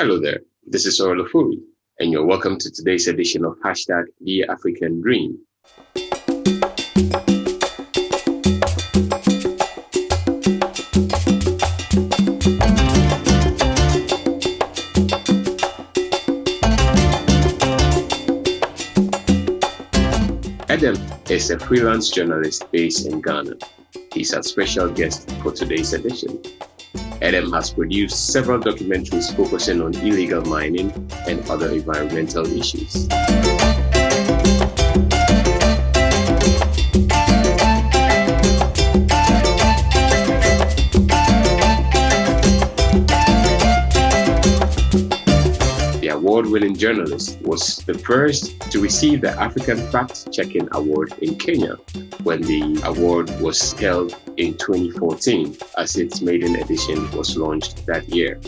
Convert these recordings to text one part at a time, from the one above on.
Hello there, this is Ofori, and you're welcome to today's edition of Hashtag The African Dream. Edem is a freelance journalist based in Ghana. He's our special guest for today's edition. Edem has produced several documentaries focusing on illegal mining and other environmental issues. The award-winning journalist was the first to receive the African Fact-Checking Award in Kenya when the award was held in 2014 as its maiden edition was launched that year.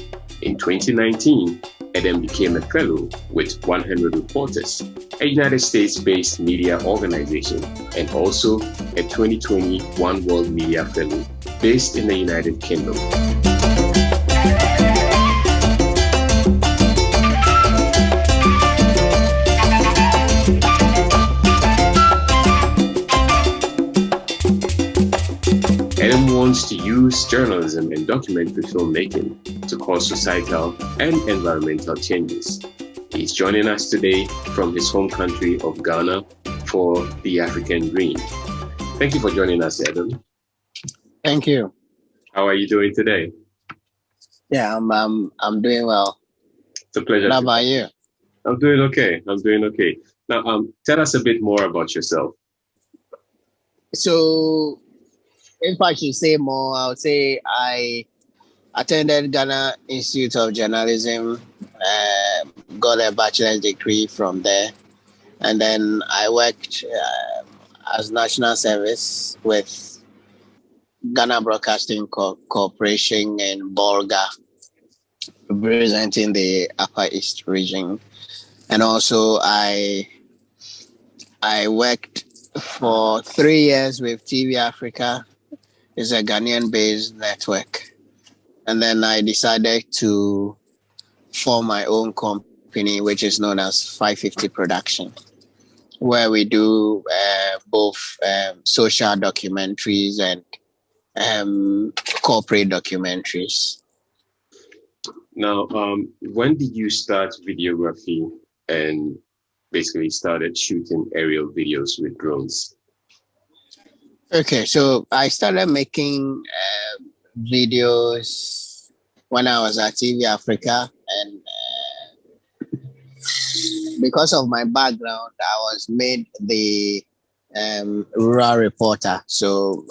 In 2019, Edem became a fellow with 100 Reporters, a United States-based media organization, and also a 2020 One World Media Fellow based in the United Kingdom. Edem wants to use journalism and documentary filmmaking to cause societal and environmental changes. He's joining us today from his home country of Ghana for the African Dream. Thank you for joining us, Edem. Thank you. How are you doing today? Yeah, I'm doing well. It's a pleasure. How about you? I'm doing okay. Now, tell us a bit more about yourself. So, if I should say more, I would say I attended Ghana Institute of Journalism, got a bachelor's degree from there, and then I worked as national service with Ghana Broadcasting Corporation in Bolga, representing the Upper East region, and also I worked for 3 years with TV Africa. It's a Ghanaian-based network. And then I decided to form my own company, which is known as 550 Production, where we do both social documentaries and corporate documentaries. Now, when did you start videography and basically started shooting aerial videos with drones? Okay, so I started making videos when I was at TV Africa, and because of my background, I was made the rural reporter. So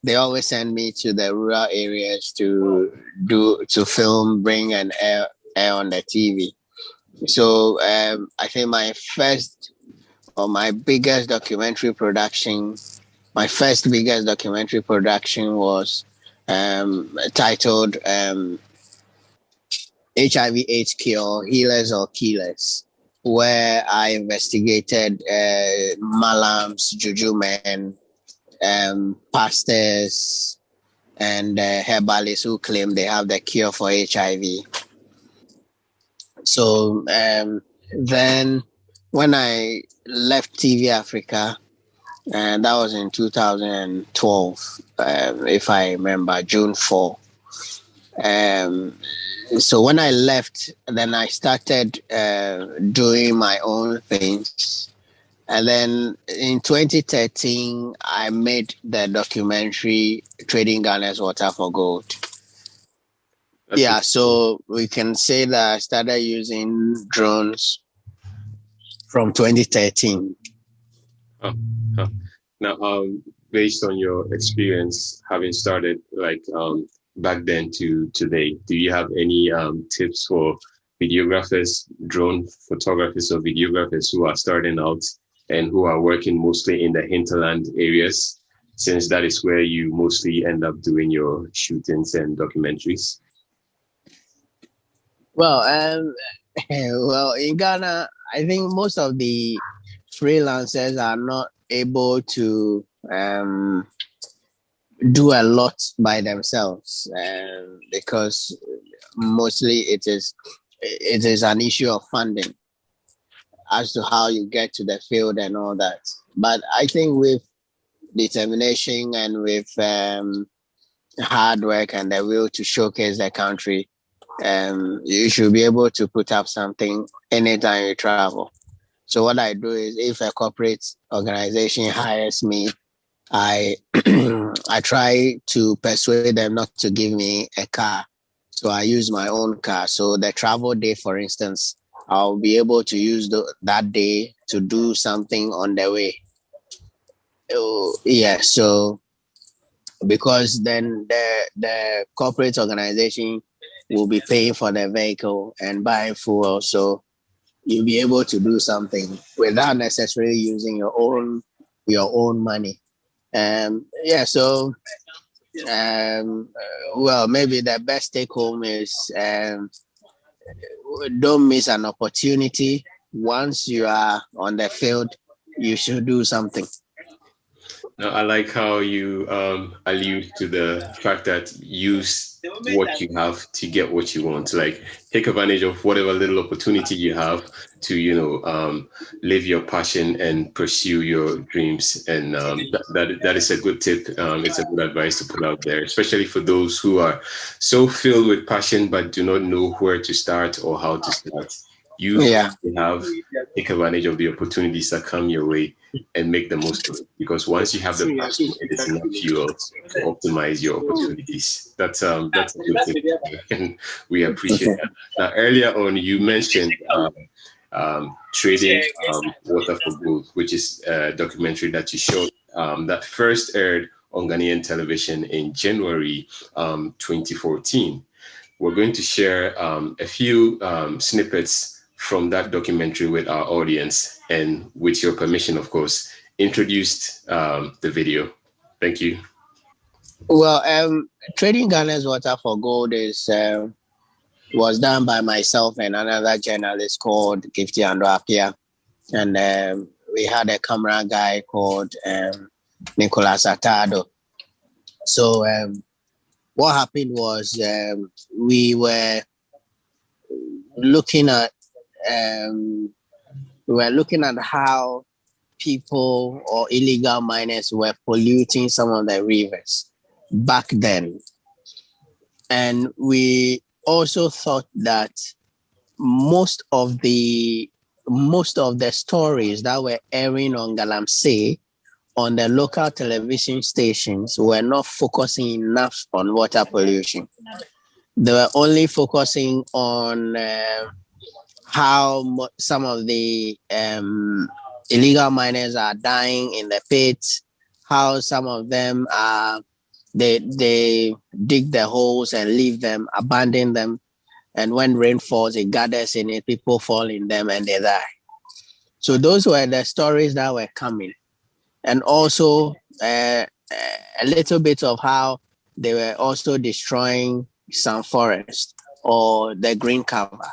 they always send me to the rural areas to film, bring and air on the TV. So I think my first biggest documentary production was titled HIV/AIDS Cure, Healers or Killers, where I investigated malams, juju men, pastors, and herbalists who claim they have the cure for HIV. So then when I left TV Africa, and that was in 2012, if I remember, June 4. So when I left, then I started doing my own things. And then in 2013, I made the documentary Trading Ghana's Water for Gold. So we can say that I started using drones from 2013. Now, based on your experience having started back then to today, do you have any tips for videographers, drone photographers or videographers who are starting out and who are working mostly in the hinterland areas, since that is where you mostly end up doing your shootings and documentaries? Well, in Ghana, I think most of the freelancers are not able to do a lot by themselves because mostly it is an issue of funding as to how you get to the field and all that. But I think with determination and with hard work and the will to showcase the country, you should be able to put up something anytime you travel. So what I do is, if a corporate organization hires me, I I try to persuade them not to give me a car. So I use my own car. So the travel day, for instance, I'll be able to use that day to do something on the way. Oh, yeah. So because then the corporate organization will be paying for the vehicle and buying fuel. So you'll be able to do something without necessarily using your own money. Yeah, so well, maybe the best take home is don't miss an opportunity. Once you are on the field, you should do something. Now, I like how you allude to the fact that use what you have to get what you want. Like, take advantage of whatever little opportunity you have to, live your passion and pursue your dreams. And that is a good tip. It's a good advice to put out there, especially for those who are so filled with passion but do not know where to start or how to start. Use Yeah. what you have, take advantage of the opportunities that come your way, and make the most of it. Because once you have the passion, it is enough fuel to optimize your opportunities. That's a good thing, and we appreciate that. Now, earlier on, you mentioned trading water for gold, which is a documentary that you showed that first aired on Ghanaian television in January 2014. We're going to share a few snippets from that documentary with our audience, and with your permission, of course, introduced the video. Thank you. Well, trading Ghana's water for gold was done by myself and another journalist called Gifty Andoapia, and we had a camera guy called Nicholas Atado. So what happened was we were looking at how people or illegal miners were polluting some of the rivers back then. And we also thought that most of the stories that were airing on Galamsey on the local television stations were not focusing enough on water pollution. They were only focusing on how some of the illegal miners are dying in the pits, how some of them are they dig the holes and leave them, abandon them, and when rain falls, it gathers in it, people fall in them and they die. So those were the stories that were coming, and also a little bit of how they were also destroying some forest or the green cover.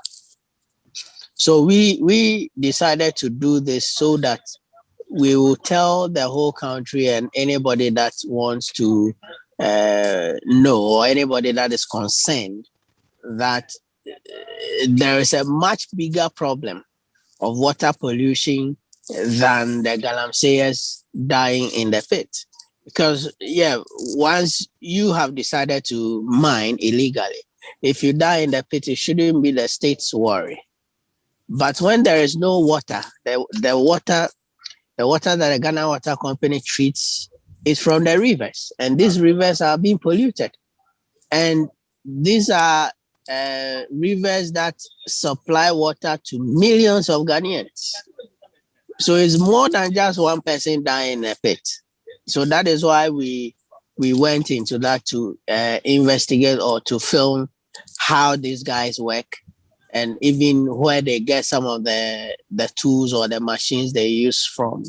So we decided to do this so that we will tell the whole country and anybody that wants to know, or anybody that is concerned, that there is a much bigger problem of water pollution than the galamseyers dying in the pit. Because once you have decided to mine illegally, if you die in the pit, it shouldn't be the state's worry. But when there is no water, the water that the Ghana Water Company treats is from the rivers, and these rivers are being polluted. And these are rivers that supply water to millions of Ghanaians. So it's more than just one person dying in a pit. So that is why we went into that to investigate or to film how these guys work, and even where they get some of the tools or the machines they use from.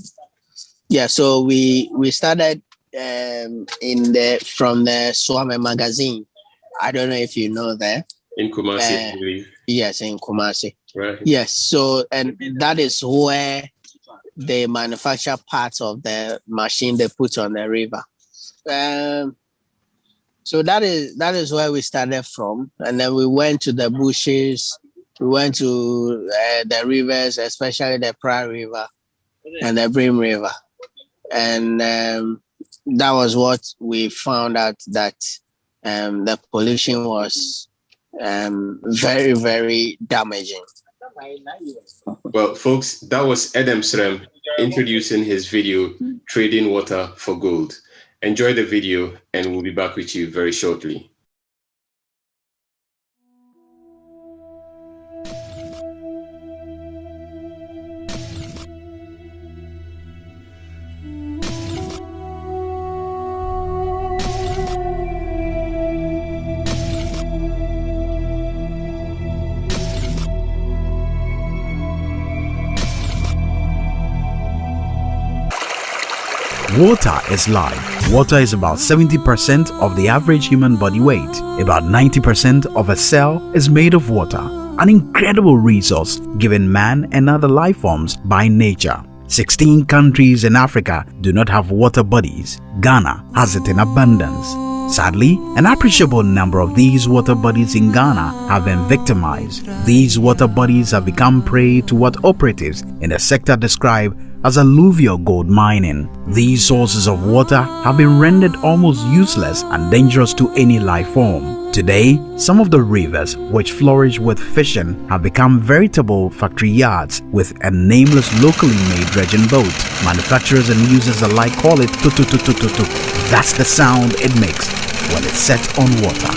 Yeah, so we started from the Swame magazine. I don't know if you know that. In Kumasi, I believe. Yes, in Kumasi. Right. Yes, so and that is where they manufacture parts of the machine they put on the river. So that is where we started from, and then we went to the bushes. We went to the rivers, especially the Pra River and the Brim River, and that was what we found out that the pollution was very, very damaging. Well, folks, that was Edem Srem introducing his video, Trading Water for Gold. Enjoy the video, and we'll be back with you very shortly. Water is life. Water is about 70% of the average human body weight. About 90% of a cell is made of water, an incredible resource given man and other life forms by nature. 16 countries in Africa do not have water bodies. Ghana has it in abundance. Sadly, an appreciable number of these water bodies in Ghana have been victimized. These water bodies have become prey to what operatives in the sector describe as alluvial gold mining. These sources of water have been rendered almost useless and dangerous to any life form. Today, some of the rivers which flourish with fishing have become veritable factory yards with a nameless locally made dredging boat. Manufacturers and users alike call it tu-tu-tu-tu-tu-tu. That's the sound it makes when it's set on water.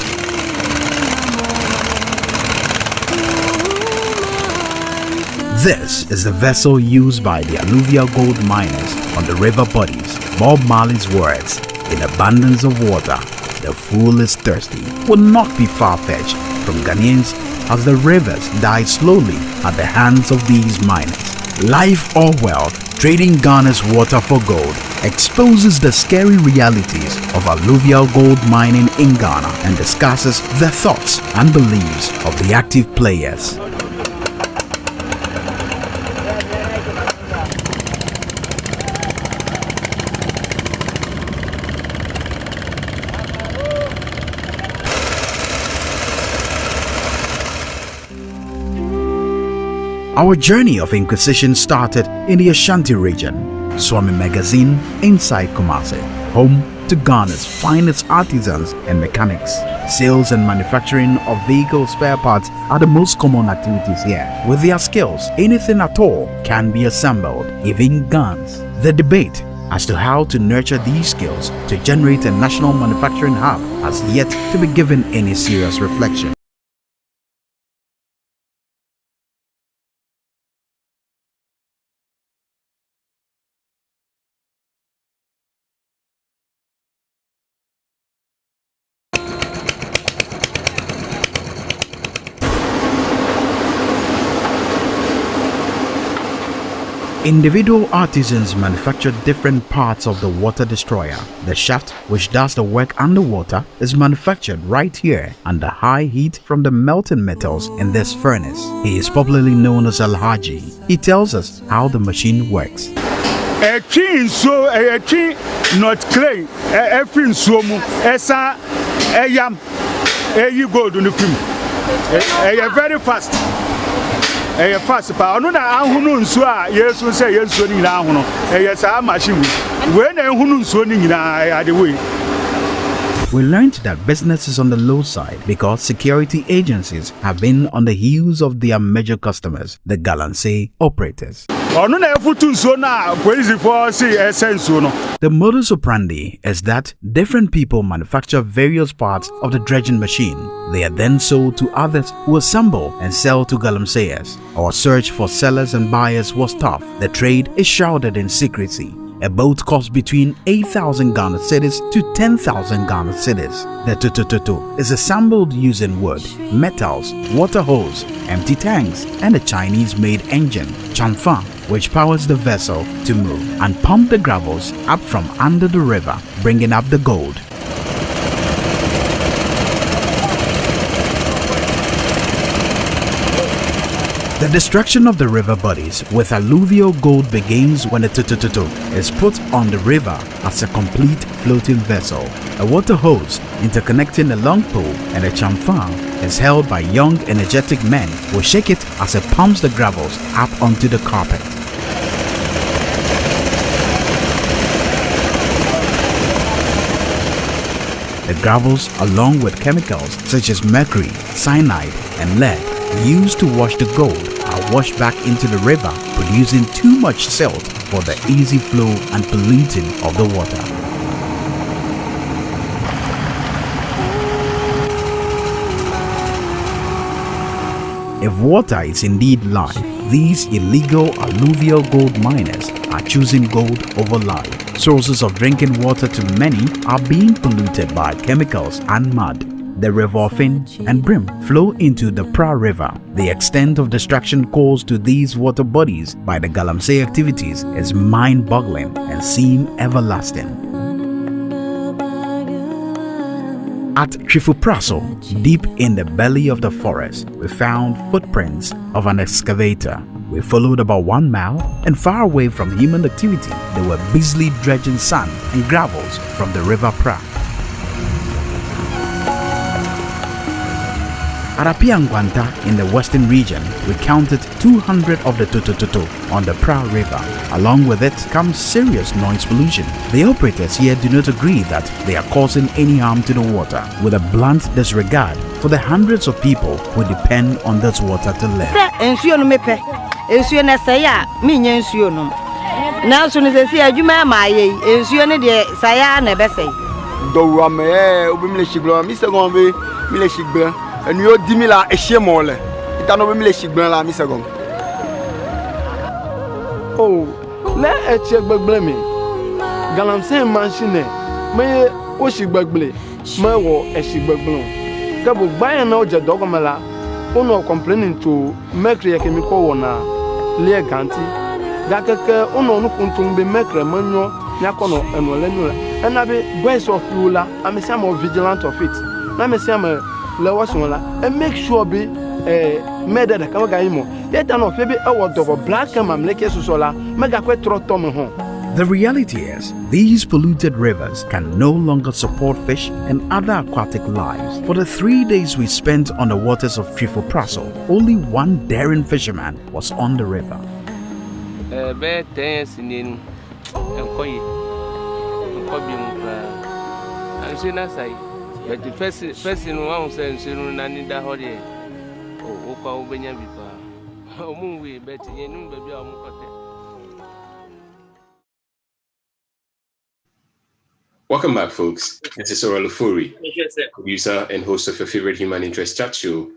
This is the vessel used by the alluvial gold miners on the river bodies. Bob Marley's words, "In abundance of water, the fool is thirsty," would not be far-fetched from Ghanaians as the rivers die slowly at the hands of these miners. Life or Wealth, Trading Ghana's Water for Gold, exposes the scary realities of alluvial gold mining in Ghana and discusses the thoughts and beliefs of the active players. Our journey of inquisition started in the Ashanti region. Swami Magazine inside Kumasi, home to Ghana's finest artisans and mechanics. Sales and manufacturing of vehicle spare parts are the most common activities here. With their skills, anything at all can be assembled, even guns. The debate as to how to nurture these skills to generate a national manufacturing hub has yet to be given any serious reflection. Individual artisans manufacture different parts of the water destroyer. The shaft, which does the work underwater, is manufactured right here under high heat from the melting metals in this furnace. He is popularly known as Alhaji. He tells us how the machine works. A tree so a tree not clay, a fin so esa a yam, you go to the film. A very fast. Fast, but no, I so yes, say yes, so yes, I'm machine. When I so the way. We learned that business is on the low side because security agencies have been on the heels of their major customers, the Galamsey operators. The modus operandi is that different people manufacture various parts of the dredging machine. They are then sold to others who assemble and sell to Galamseyers. Our search for sellers and buyers was tough. The trade is shrouded in secrecy. A boat costs between 8,000 Ghana cedis to 10,000 Ghana cedis. The tutututu is assembled using wood, metals, water hose, empty tanks, and a Chinese-made engine, Chanfan, which powers the vessel to move and pump the gravels up from under the river, bringing up the gold. The destruction of the river bodies with alluvial gold begins when the Tutututu is put on the river as a complete floating vessel. A water hose interconnecting the long pole and the chamfang is held by young energetic men who shake it as it pumps the gravels up onto the carpet. The gravels, along with chemicals such as mercury, cyanide and lead used to wash the gold, are washed back into the river, producing too much silt for the easy flow and polluting of the water. If water is indeed life, these illegal alluvial gold miners are choosing gold over life. Sources of drinking water to many are being polluted by chemicals and mud. The river Ofin and Brim flow into the Pra River. The extent of destruction caused to these water bodies by the Galamsey activities is mind-boggling and seem everlasting. At Trifupraso, deep in the belly of the forest, we found footprints of an excavator. We followed about 1 mile, and far away from human activity, they were busily dredging sand and gravels from the river Pra. At Apiangwanta in the western region, we counted 200 of the Tutututu on the Pra River. Along with it comes serious noise pollution. The operators here do not agree that they are causing any harm to the water, with a blunt disregard for the hundreds of people who depend on this water to live. And you dimila a shemole. It are no military blan, Miss Agom. Oh, let a check back blaming. Galam same mansion, may Oshi Bagble, Merwo, a she bagbloom. Gabo buy an oja dogomala, Uno complaining to Mercury chemical one, Lea Ganti, Gaka, Uno Nukuntum be Mercury, Mano, Yakono, and Olenula, and I be Grace of Lula, I'm a some vigilant of it. I'm a summer. And make sure be made the Kamagaimo. Yet, an of baby award of a black and Mamleke Susola, Megaquetro Tomo. The reality is, these polluted rivers can no longer support fish and other aquatic lives. For the 3 days we spent on the waters of Trifupraso, only one daring fisherman was on the river. But the first in one sense, you know, Nanda Holiday, or Oka Ubenya Bipa, or Moonway, but you know, baby, I'm Welcome back, folks. This is Ofori, producer and host of your favorite human interest chat show,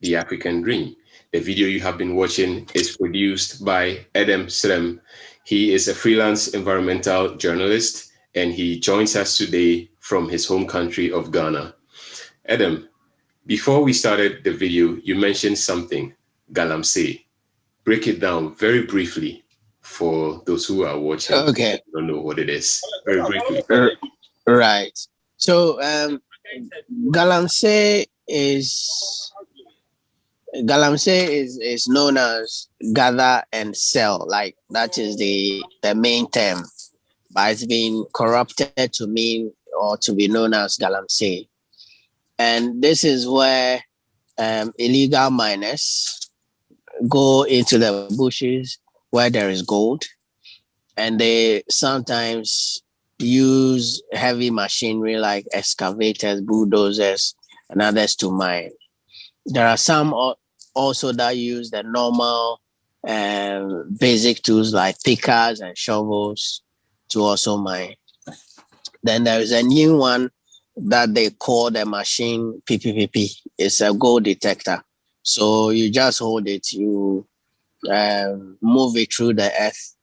#The African Dream. The video you have been watching is produced by Edem Srem. He is a freelance environmental journalist, and he joins us today from his home country of Ghana. Edem, before we started the video, you mentioned something, Galamsey. Break it down very briefly for those who are watching. Okay. Don't know what it is. Very briefly. Right. So Galamsey is known as gather and sell. Like that is the main term, but it's been corrupted to mean or to be known as Galamsey. And this is where illegal miners go into the bushes where there is gold, and they sometimes use heavy machinery like excavators, bulldozers, and others to mine. There are some also that use the normal basic tools like pickers and shovels to also mine. Then there is a new one that they call the machine PPPP. It's a gold detector. So you just hold it, you move it through the earth,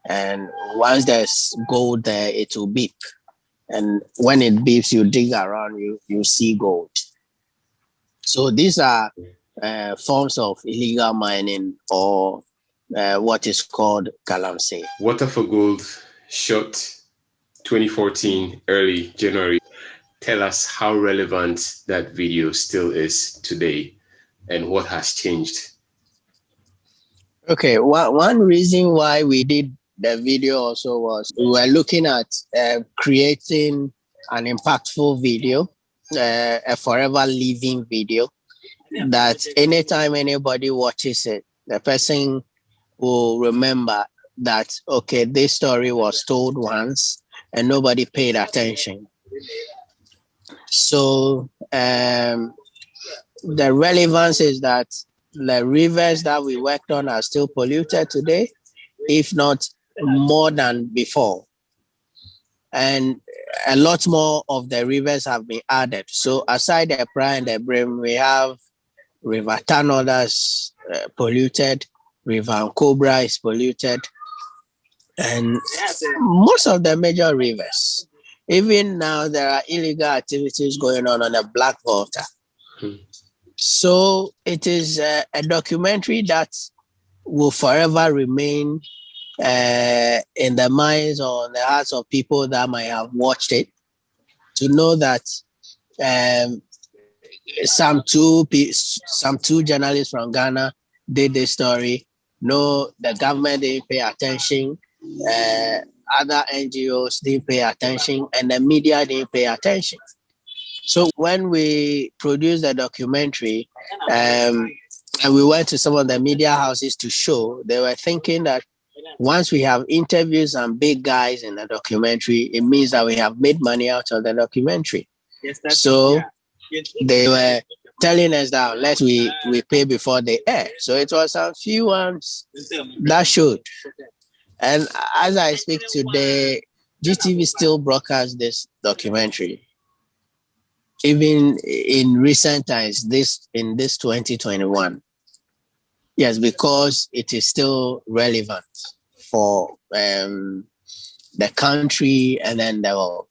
and once there's gold there, it will beep. And when it beeps, you dig around, you see gold. So these are forms of illegal mining, or what is called Galamsey. Water for Gold shot 2014, early January. Tell us how relevant that video still is today and what has changed. Okay, one reason why we did the video also was we were looking at creating an impactful video, a forever living video, that anytime anybody watches it, the person will remember that, okay, this story was told once and nobody paid attention. So the relevance is that the rivers that we worked on are still polluted today, if not more than before. And a lot more of the rivers have been added. So aside the Pra and the Brim, we have River Tano that's polluted, River Cobra is polluted, and most of the major rivers. Even now, there are illegal activities going on the Black Water. So it is a documentary that will forever remain in the minds or the hearts of people that might have watched it, to know that some two journalists from Ghana did this story. No, the government didn't pay attention. Other NGOs didn't pay attention, and the media didn't pay attention. So when we produced the documentary, and we went to some of the media houses to show, they were thinking that once we have interviews and big guys in the documentary, it means that we have made money out of the documentary. So they were telling us that unless we pay before they air. So it was a few ones that showed. And as I speak today, GTV still broadcasts this documentary. Even in recent times, in this 2021. Yes, because it is still relevant for the country and then the world.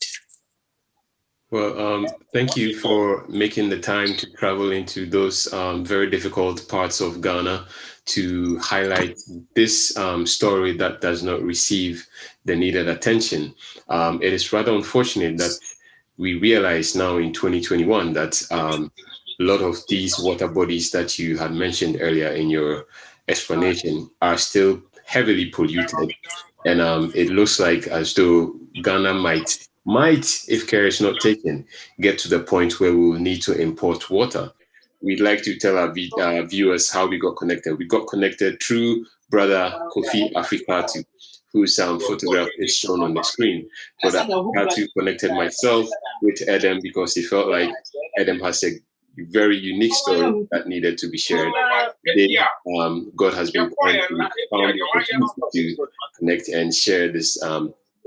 Well, thank you for making the time to travel into those very difficult parts of Ghana to highlight this story that does not receive the needed attention. It is rather unfortunate that we realize now in 2021 that a lot of these water bodies that you had mentioned earlier in your explanation are still heavily polluted. And it looks like as though Ghana might, if care is not taken, get to the point where we will need to import water. We'd like to tell our viewers how we got connected. We got connected through brother Kofi Afrikatu, whose photograph is shown on the screen. But I had to connected myself with Edem because he felt like Edem has a very unique story that needed to be shared. Today, God has been kind to found the opportunity to connect and share this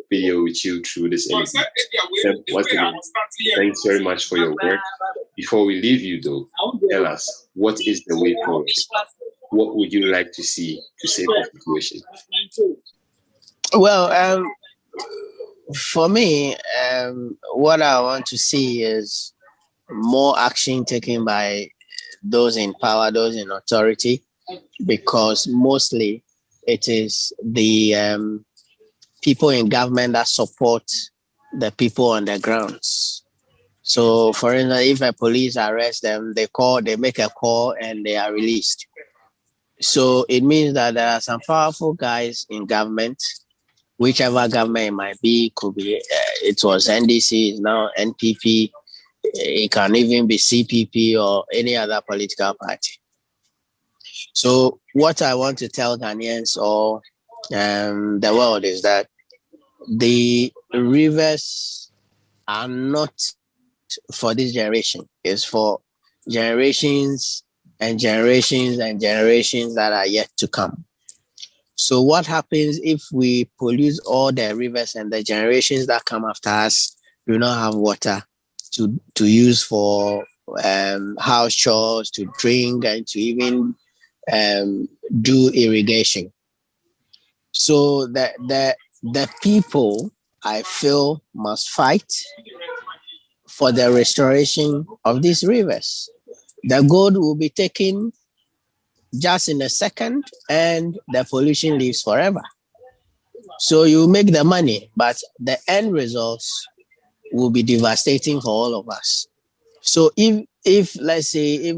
video with you through this interview. Once again, thanks very much for your work. Before we leave you, though, tell us, what is the way forward? What would you like to see to save the situation? Well, for me, what I want to see is more action taken by those in power, those in authority, because mostly it is the people in government that support the people on the grounds. So, for instance, if a police arrest them, they make a call and they are released. So it means that there are some powerful guys in government, whichever government it might be, could be, it was NDC, it's now NPP, it can even be CPP or any other political party. So what I want to tell Ghanaians or the world is that the rivers are not for this generation. It's for generations and generations and generations that are yet to come. So what happens if we pollute all the rivers and the generations that come after us do not have water to use for house chores, to drink, and to even do irrigation? So the people, I feel, must fight for the restoration of these rivers. The gold will be taken just in a second and the pollution lives forever. So you make the money, but the end results will be devastating for all of us. So if let's say, if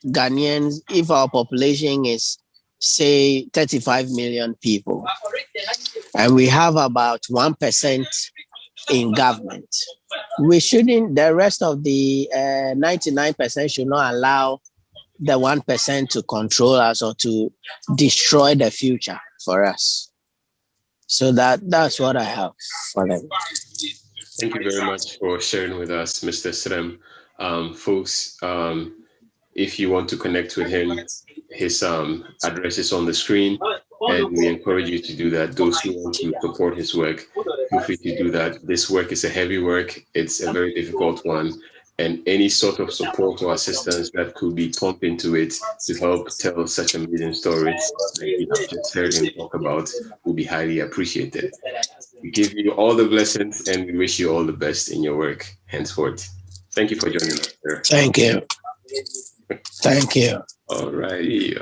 Ghanaians, if our population is say 35 million people, and we have about 1% in government. We shouldn't, the rest of the 99% should not allow the 1% to control us or to destroy the future for us. So that's what I have for them. Thank you very much for sharing with us, Mr. Srem. Folks, if you want to connect with him, his address is on the screen, and we encourage you to do that. Those who want to support his work, feel free to do that. This work is a heavy work. It's a very difficult one, and any sort of support or assistance that could be pumped into it to help tell such amazing stories like we have just heard him talk about will be highly appreciated. We give you all the blessings, and we wish you all the best in your work henceforth. Thank you for joining us, sir. Thank you. Thank you. All righty.